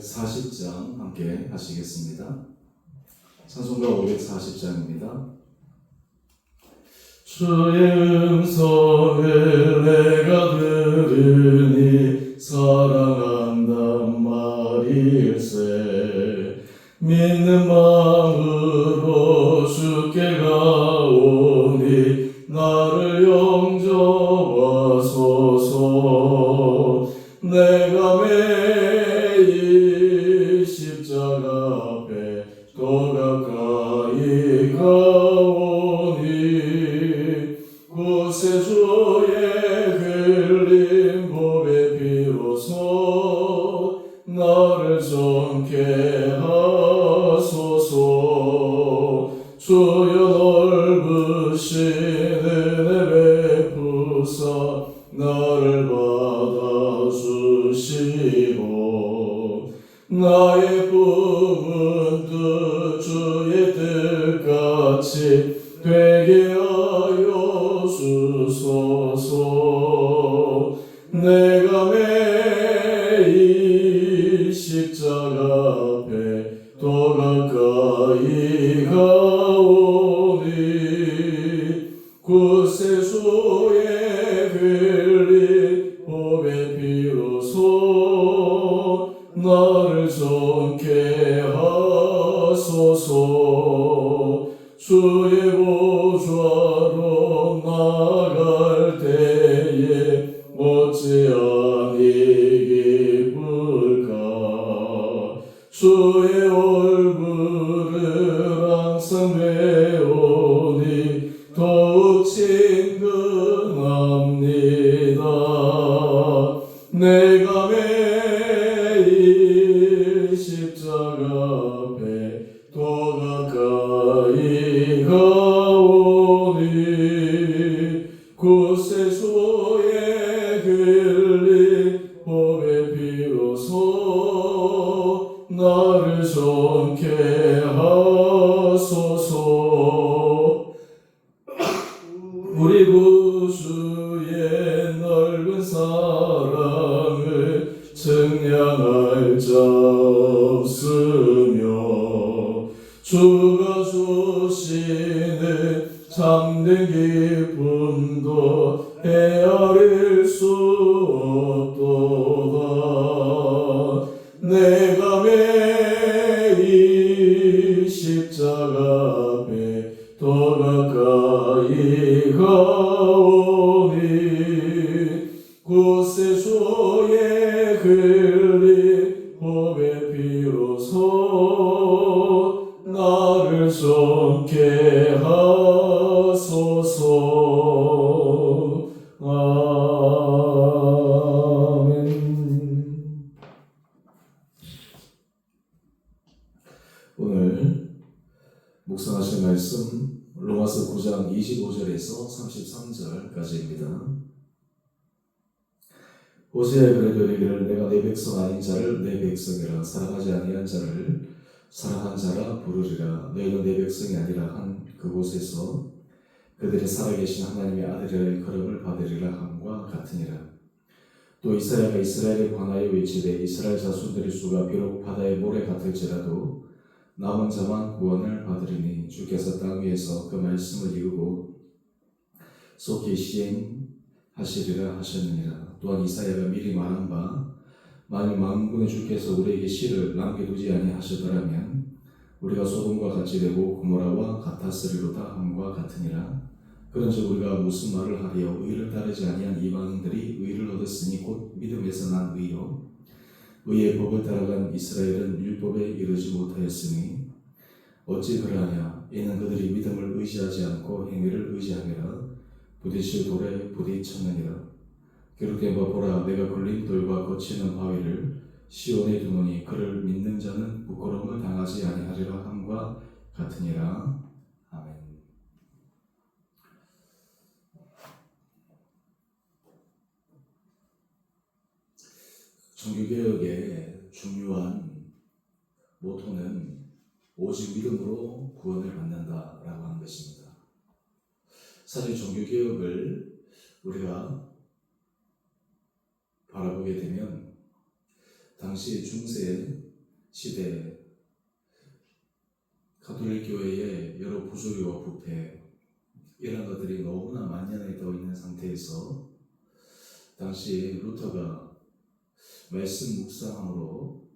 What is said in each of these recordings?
540장 함께 하시겠습니다. 찬송가 540장입니다. 주의 음성을 내가 들으니 사랑한단 말일세. 믿는 마음으로 주께 가오니 나를 영접하소서. 내가 매일 십자가 앞에 더 가까이 가오니 구세주의 흘린 보배 비로소 나를 정케 하소서. 주여 넓으신 은혜 베푸사 나를 받아주시고 나의 부은 뜻 주의 뜻같이 되게 하여 주소서. 내가 매일 십자가 앞에 더 가까이 가오니 구세주의 흘린 보배 비로소 나를 정케 하소서. 주의 보좌로 나갈 때에 어찌하니 기쁠까. 주의 얼굴을 항상 배우니 더욱 친근합니다. 내가 매일 십자가 앞에 더 가까이 가오니 구세주의 흘린 보배 비로소 나를 정케 하소서. 우리 구주의 넓은 사랑을 증량할 자 없으며 주가 주시는 참된 기쁨도 헤아릴 수 없도다. 내가 매일 십자가 앞에 더 가까이 가오니 구세주의 흘린 보배 비로소 나를 정케 하소서. 아멘. 오늘 묵상하실 말씀 로마서 9장 25절에서 33절까지입니다. 호세아가 그래도 이르기를 내가 내 백성 아닌 자를 내 백성이라 사랑하지 아니한 자를 사랑한 자라 부르리라. 너희는 내 백성이 아니라 한 그곳에서 그들이 살아계신 하나님의 아들이라의 걸음을 받으리라 함과 같으니라. 또 이사야가 이스라엘에 관하여 외치되 이스라엘 자손들의 수가 비록 바다의 모래 같을지라도 남은 자만 구원을 받으리니 주께서 땅 위에서 그 말씀을 이루고 속히 시행하시리라 하셨느니라. 또한 이사야가 미리 말한 바 만일 만군의 주께서 우리에게 씨를 남겨두지 아니하시더라면 우리가 소돔과 같이 되고 고모라와 같았으리로다 함과 같으니라. 그런즉 우리가 무슨 말을 하리요. 의를 따르지 아니한 이방인들이 의를 얻었으니 곧 믿음에서 난 의요. 의의 법을 따라간 이스라엘은 율법에 이르지 못하였으니 어찌 그러하냐. 이는 그들이 믿음을 의지하지 않고 행위를 의지하니라. 부딪힐 돌에 부딪혔느니라. 기록된 바 보라 내가 걸린 돌과 거치는 바위를 시온에 두노니 그를 믿는 자는 부끄러움을 당하지 아니하리라 함과 같으니라. 아멘. 종교개혁의 중요한 모토는 오직 믿음으로 구원을 받는다라고 하는 것입니다. 사실 종교개혁을 우리가 바라보게 되면 당시 중세 시대 가톨릭 교회의 여러 부조리와 부패 이런 것들이 너무나 만연해 있는 상태에서 당시 루터가 말씀 묵상함으로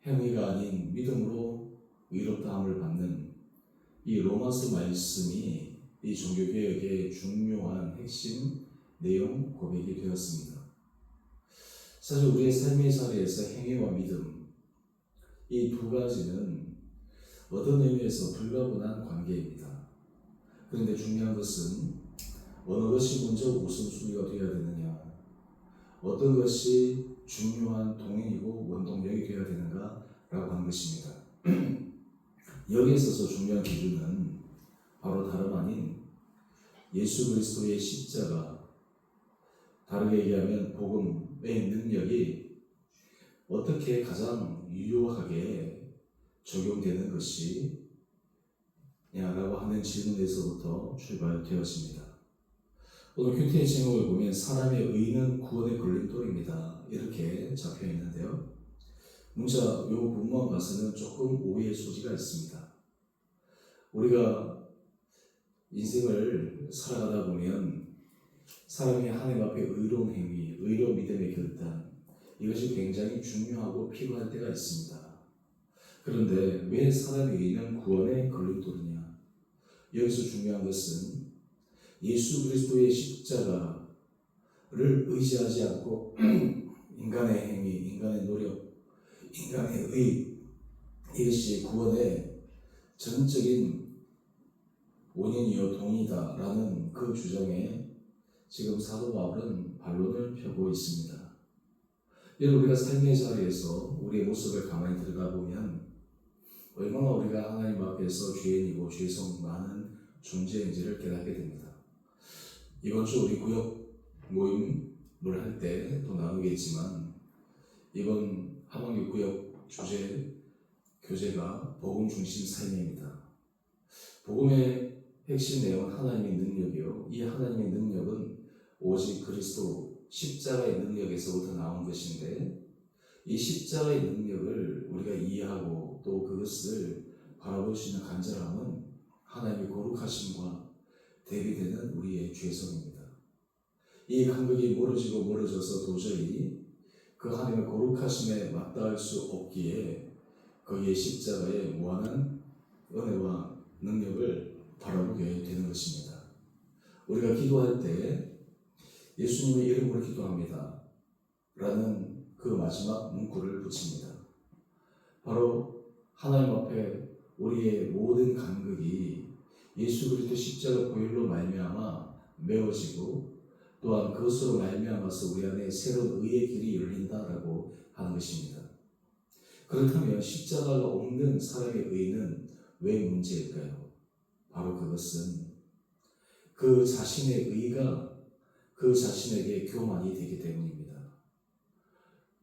행위가 아닌 믿음으로 의롭다함을 받는 이 로마서 말씀이 이 종교개혁의 중요한 핵심 내용 고백이 되었습니다. 사실 우리의 삶의 자리에서 행위와 믿음 이 두 가지는 어떤 의미에서 불가분한 관계입니다. 그런데 중요한 것은 어느 것이 먼저 우선순위가 되어야 되느냐, 어떤 것이 중요한 동행이고 원동력이 되어야 되는가라고 하는 것입니다. 여기에 있어서 중요한 기준은 바로 다름 아닌 예수 그리스도의 십자가, 다르게 얘기하면 복음의 능력이 어떻게 가장 유효하게 적용되는 것이냐라고 하는 질문에서부터 출발되었습니다. 오늘 큐티의 제목을 보면 사람의 의는 구원의 걸림돌입니다. 이렇게 잡혀 있는데요. 문자 요 부분만 봐서는 조금 오해의 소지가 있습니다. 우리가 인생을 살아가다 보면 사람이 하나님 앞에 의로운 행위, 의로운 믿음의 결단 이것이 굉장히 중요하고 필요할 때가 있습니다. 그런데 왜 사람의 의는 구원의 걸림돌이냐? 여기서 중요한 것은 예수 그리스도의 십자가를 의지하지 않고 인간의 행위, 인간의 노력, 인간의 의 이것이 구원의 전적인 원인이요 동이다라는 그 주장에 지금 사도 바울은 반론을 펴고 있습니다. 여러분, 우리가 삶의 자리에서 우리의 모습을 가만히 들여다 보면 얼마나 우리가 하나님 앞에서 죄인이고 죄성 많은 존재인지를 깨닫게 됩니다. 이번 주 우리 구역 모임을 할 때 또 나누겠지만 이번 하반기 구역 교재가 복음 중심 삶입니다. 복음의 핵심 내용은 하나님의 능력이요. 이 하나님의 능력은 오직 그리스도 십자가의 능력에서부터 나온 것인데 이 십자가의 능력을 우리가 이해하고 또 그것을 바라볼 수 있는 간절함은 하나님의 거룩하심과 대비되는 우리의 죄성입니다. 이 간극이 멀어져서 도저히 그 하나님의 거룩하심에 맞닿을 수 없기에 거기에 십자가의 무한한 은혜와 능력을 바라보게 되는 것입니다. 우리가 기도할 때 예수님의 이름으로 기도합니다 라는 그 마지막 문구를 붙입니다. 바로 하나님 앞에 우리의 모든 간극이 예수 그리스도 십자가 보혈로 말미암아 메워지고 또한 그것으로 말미암아서 우리 안에 새로운 의의 길이 열린다라고 하는 것입니다. 그렇다면 십자가가 없는 사람의 의는 왜 문제일까요? 바로 그것은 그 자신의 의가 그 자신에게 교만이 되기 때문입니다.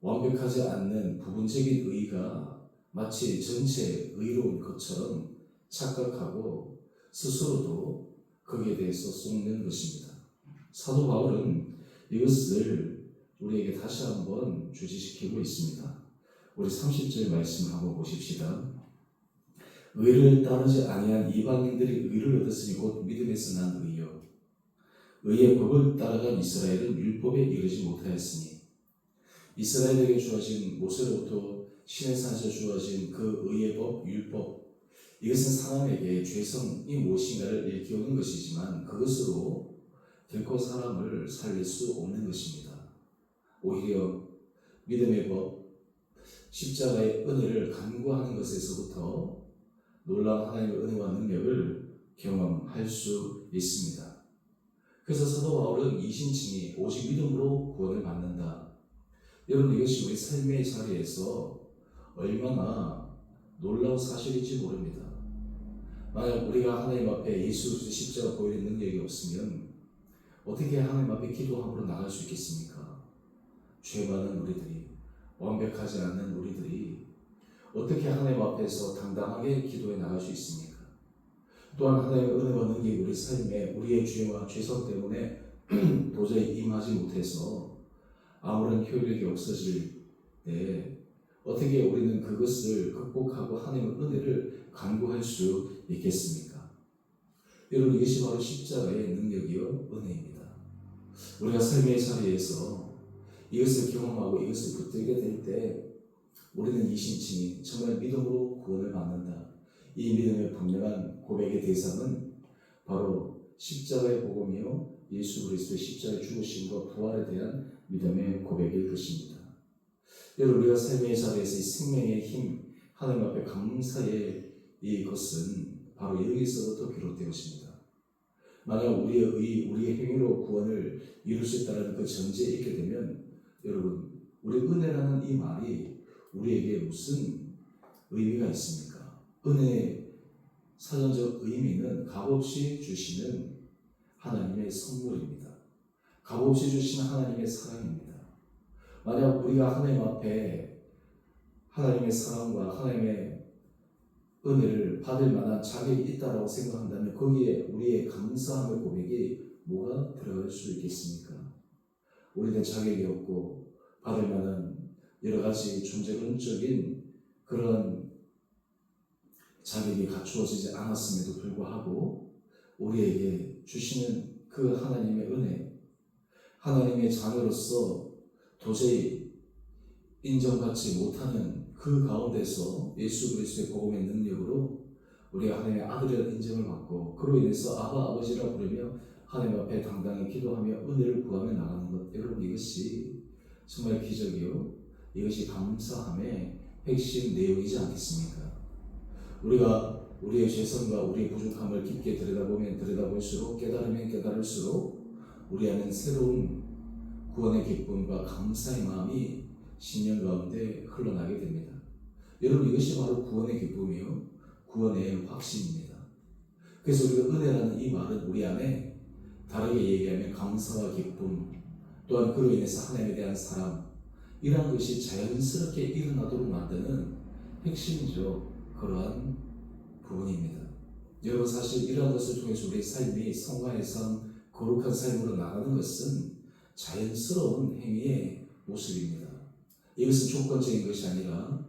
완벽하지 않는 부분적인 의가 마치 전체 의로운 것처럼 착각하고 스스로도 거기에 대해서 쏟는 것입니다. 사도 바울은 이것을 우리에게 다시 한번 주지시키고 있습니다. 우리 30절 말씀을 한번 보십시다. 의를 따르지 아니한 이방인들이 의를 얻었으니 곧 믿음에서 난 의요. 의의 법을 따라간 이스라엘은 율법에 이르지 못하였으니 이스라엘에게 주어진 모세로부터 시내산에서 주어진 그 의의 법, 율법 이것은 사람에게 죄성이 무엇인가를 일깨우는 것이지만 그것으로 결코 사람을 살릴 수 없는 것입니다. 오히려 믿음의 법, 십자가의 은혜를 간구하는 것에서부터 놀라운 하나님의 은혜와 능력을 경험할 수 있습니다. 그래서 사도 바울은 이 신칭이 오직 믿음으로 구원을 받는다. 여러분, 이것이 우리 삶의 자리에서 얼마나 놀라운 사실인지 모릅니다. 만약 우리가 하나님 앞에 예수 그리스도 십자가 보혈의 능력이 없으면 어떻게 하나님 앞에 기도함으로 나갈 수 있겠습니까? 죄 많은 우리들이, 완벽하지 않는 우리들이 어떻게 하나님 앞에서 당당하게 기도해 나갈 수 있습니까? 또한 하나님의 은혜와 능력이 우리 삶에 우리의 죄와 죄성 때문에 도저히 임하지 못해서 아무런 효력이 없어질 때 어떻게 우리는 그것을 극복하고 하나님의 은혜를 간구할 수 있겠습니까? 여러분, 이것이 바로 십자가의 능력이요 은혜입니다. 우리가 삶의 자리에서 이것을 경험하고 이것을 붙들게 될 때 우리는 이 신칭이 정말 믿음으로 구원을 받는다. 이 믿음의 분명한 고백의 대상은 바로 십자가의 복음이요 예수 그리스도의 십자가의 죽으심과 부활에 대한 믿음의 고백일 것입니다. 여러분, 우리가 삶의 자리에서 이 생명의 힘, 하나님 앞에 감사의 이것은 바로 여기서부터 비롯된 것입니다. 만약 우리의 행위로 구원을 이룰 수 있다는 그 전제에 있게 되면 여러분, 우리 은혜라는 이 말이 우리에게 무슨 의미가 있습니까? 은혜의 사전적 의미는 값없이 주시는 하나님의 선물입니다. 값없이 주시는 하나님의 사랑입니다. 만약 우리가 하나님 앞에 하나님의 사랑과 하나님의 은혜를 받을 만한 자격이 있다고 생각한다면 거기에 우리의 감사함의 고백이 뭐가 들어갈 수 있겠습니까? 우리는 자격이 없고 받을 만한 여러 가지 존재론적인 그런 자격이 갖추어지지 않았음에도 불구하고 우리에게 주시는 그 하나님의 은혜, 하나님의 자녀로서 도저히 인정받지 못하는 그 가운데서 예수 그리스도의 복음의 능력으로 우리가 하나님의 아들이라는 인정을 받고 그로 인해서 아바 아버지라 부르며 하나님 앞에 당당히 기도하며 은혜를 구하며 나가는 것, 여러분, 이것이 정말 기적이요 이것이 감사함의 핵심 내용이지 않겠습니까? 우리가 우리의 죄성과 우리의 부족함을 깊게 들여다보면 들여다볼수록 깨달으면 깨달을수록 우리 안에 새로운 구원의 기쁨과 감사의 마음이 신령 가운데 흘러나게 됩니다. 여러분, 이것이 바로 구원의 기쁨이요 구원의 확신입니다. 그래서 우리가 은혜라는 이 말은 우리 안에 다르게 얘기하면 감사와 기쁨, 또한 그로 인해서 하나님에 대한 사랑, 이러한 것이 자연스럽게 일어나도록 만드는 핵심적 그러한 부분입니다. 여러분, 사실 이러한 것을 통해서 우리의 삶이 성화의 삶, 거룩한 삶으로 나가는 것은 자연스러운 행위의 모습입니다. 이것은 조건적인 것이 아니라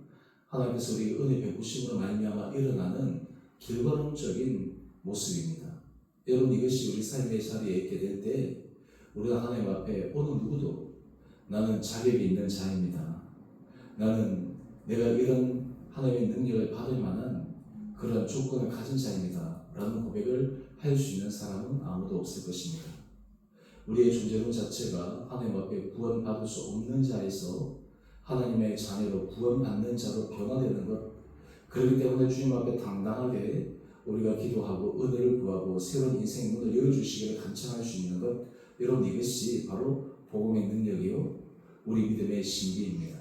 하나님께서 우리 은혜 베푸심으로 말미암아 일어나는 결과론적인 모습입니다. 여러분, 이것이 우리 삶의 자리에 있게 될 때 우리가 하나님 앞에 어느 누구도 나는 자격이 있는 자입니다. 나는 내가 이런 하나님의 능력을 받을 만한 그런 조건을 가진 자입니다. 라는 고백을 할 수 있는 사람은 아무도 없을 것입니다. 우리의 존재론 자체가 하나님 앞에 구원받을 수 없는 자에서 하나님의 자녀로 구원받는 자로 변화되는 것, 그렇기 때문에 주님 앞에 당당하게 우리가 기도하고 은혜를 구하고 새로운 인생의 문을 열어주시기를 간청할 수 있는 것, 여러분, 이것이 바로 복음의 능력이요 우리 믿음의 신비입니다.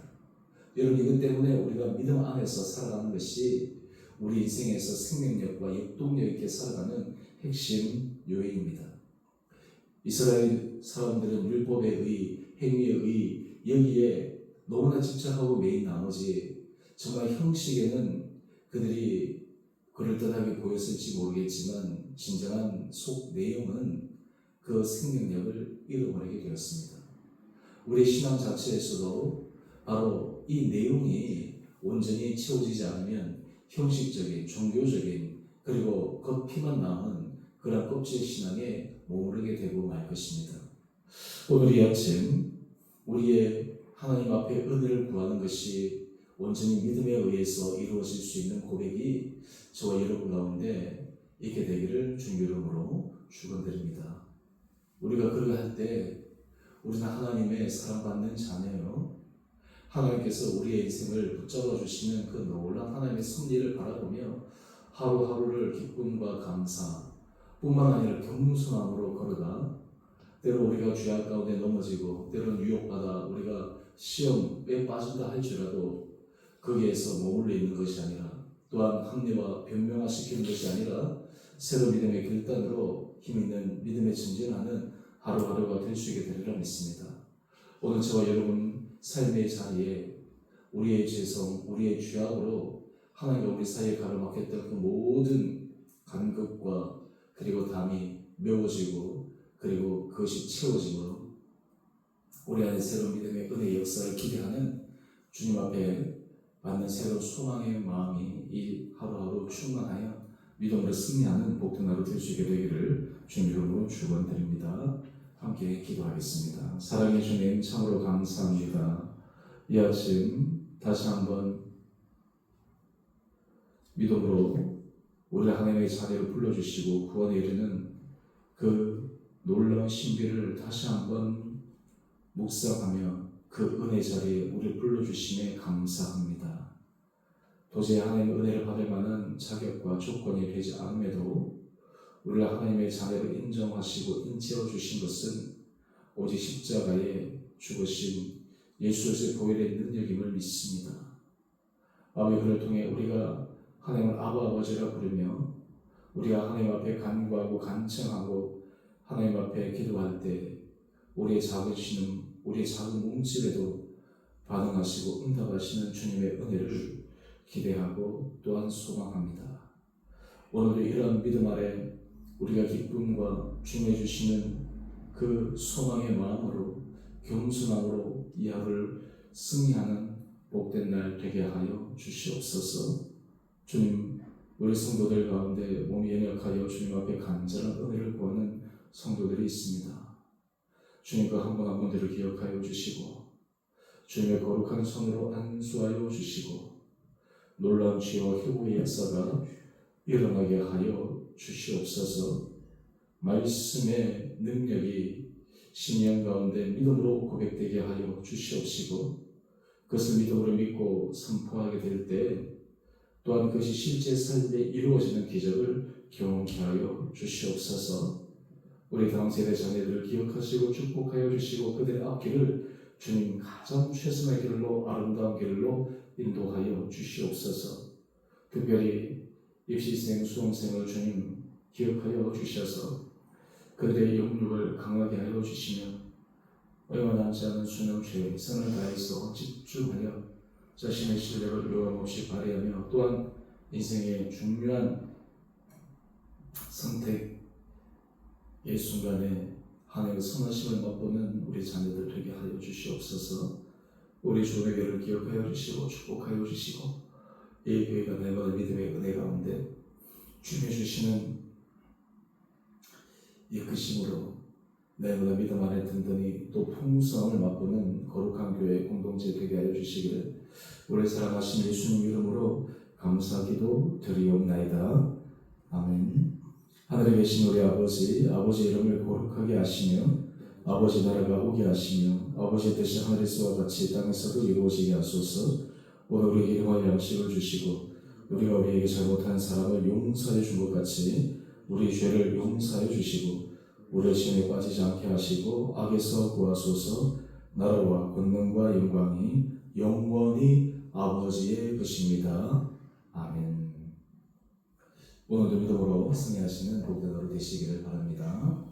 여러분, 이것 때문에 우리가 믿음 안에서 살아가는 것이 우리 인생에서 생명력과 역동력 있게 살아가는 핵심 요인입니다. 이스라엘 사람들은 율법의 의, 행위의 의, 여기에 너무나 집착하고 매인 나머지 정말 형식에는 그들이 그럴듯하게 보였을지 모르겠지만 진정한 속 내용은 그 생명력을 잃어버리게 되었습니다. 우리 신앙 자체에서도 바로 이 내용이 온전히 채워지지 않으면 형식적인, 종교적인, 그리고 겉피만 남은 그런 껍질 신앙에 머무르게 되고 말 것입니다. 오늘 이 아침 우리의 하나님 앞에 은혜를 구하는 것이 온전히 믿음에 의해서 이루어질 수 있는 고백이 저와 여러분 가운데 있게 되기를 주님 이름으로 축원드립니다. 우리가 그렇게 할 때 우리는 하나님의 사랑받는 자녀요, 하나님께서 우리의 인생을 붙잡아 주시는 그 놀라운 하나님의 섭리를 바라보며 하루하루를 기쁨과 감사 뿐만 아니라 겸손함으로 걸어가 때로 우리가 죄악 가운데 넘어지고 때로는 유혹받아 우리가 시험에 빠진다 할지라도 거기에서 머물러 있는 것이 아니라 또한 합리화 변명화시키는 것이 아니라 새로운 믿음의 결단으로 힘있는 믿음의 전진하는 하루하루가 될 수 있게 되리라 믿습니다. 오늘 저와 여러분 삶의 자리에 우리의 죄성, 우리의 죄악으로 하나님과 우리 사이에 가로막혔던 그 모든 간극과 그리고 담이 메워지고 그리고 그것이 채워지므로 우리 안에 새로운 믿음의 은혜의 역사를 기대하는 주님 앞에 받는 새로운 소망의 마음이 이 하루하루 충만하여 믿음으로 승리하는 복된 하루 될 수 있게 되기를 주님 이름으로 축원드립니다. 함께 기도하겠습니다. 사랑해 주님 참으로 감사합니다. 이 아침 다시 한번 믿음으로 우리 하나님의 자리를 불러주시고 구원에 이르는 그 놀라운 신비를 다시 한번 묵상하며 그 은혜 자리에 우리를 불러주심에 감사합니다. 도저히 하나님의 은혜를 받을 만한 자격과 조건이 되지 않음에도 우리를 하나님의 자녀로 인정하시고 인지어 주신 것은 오직 십자가에 죽으신 예수의 보혈의 능력임을 믿습니다. 아버지, 그를 통해 우리가 하나님을 아버지라 부르며 우리가 하나님 앞에 간구하고 간청하고 하나님 앞에 기도할 때 우리의 작은 신음, 우리의 작은 몸짓에도 반응하시고 응답하시는 주님의 은혜를 기대하고 또한 소망합니다. 오늘도 이러한 믿음 아래 우리가 기쁨과 주님의 주시는 그 소망의 마음으로 겸손함으로 이 하루를 승리하는 복된 날 되게 하여 주시옵소서. 주님, 우리 성도들 가운데 몸이 연약하여 주님 앞에 간절한 은혜를 구하는 성도들이 있습니다. 주님 그 한 분 한 분들을 기억하여 주시고 주님의 거룩한 손으로 안수하여 주시고 놀라운 지혜와 효고의 역사가 일어나게 하여 주시옵소서. 말씀의 능력이 심령 가운데 믿음으로 고백되게 하여 주시옵시고 그것을 믿음으로 믿고 선포하게 될 때 또한 그것이 실제 삶에 이루어지는 기적을 경험케 하여 주시옵소서. 우리 다음 세대 자녀들을 기억하시고 축복하여 주시고 그들의 앞길을 주님 가장 최선의 길로 아름다운 길로 인도하여 주시옵소서. 특별히 입시생, 수험생을 주님 기억하여 주셔서 그들의 영육을 강하게 하여 주시며 얼마 남지 않은 수능 최선을 다해서 집중하여 자신의 실력을 요함없이 발휘하며 또한 인생의 중요한 선택의 순간에 하나님의 선하심을 맛보는 우리 자녀들 되게 하여 주시옵소서. 우리 주의 교회를 기억하여 주시고 축복하여 주시고 이 교회가 날마다 믿음의 은혜 가운데 주님이 주시는 이끄심으로 날마다 믿음 안에 든든히 또 풍성함을 맛보는 거룩한 교회 공동체 되게 하여 주시기를 우리 사랑하신 예수님 이름으로 감사기도 드리옵나이다. 아멘. 하늘에 계신 우리 아버지, 아버지 이름을 거룩하게 하시며 아버지 나라가 오게 하시며 아버지의 뜻이 하늘에서와 같이 땅에서도 이루어지게 하소서. 오늘 우리에게 일용할 양식을 주시고 우리가 우리에게 잘못한 사람을 용서해 준 것 같이 우리 죄를 용서해 주시고 우리의 시험에 빠지지 않게 하시고 악에서 구하소서. 나라와 권능과 영광이 영원히 아버지의 것입니다. 아멘. 오늘도 믿음으로 승리하시는 복된 하루 되시기를 바랍니다.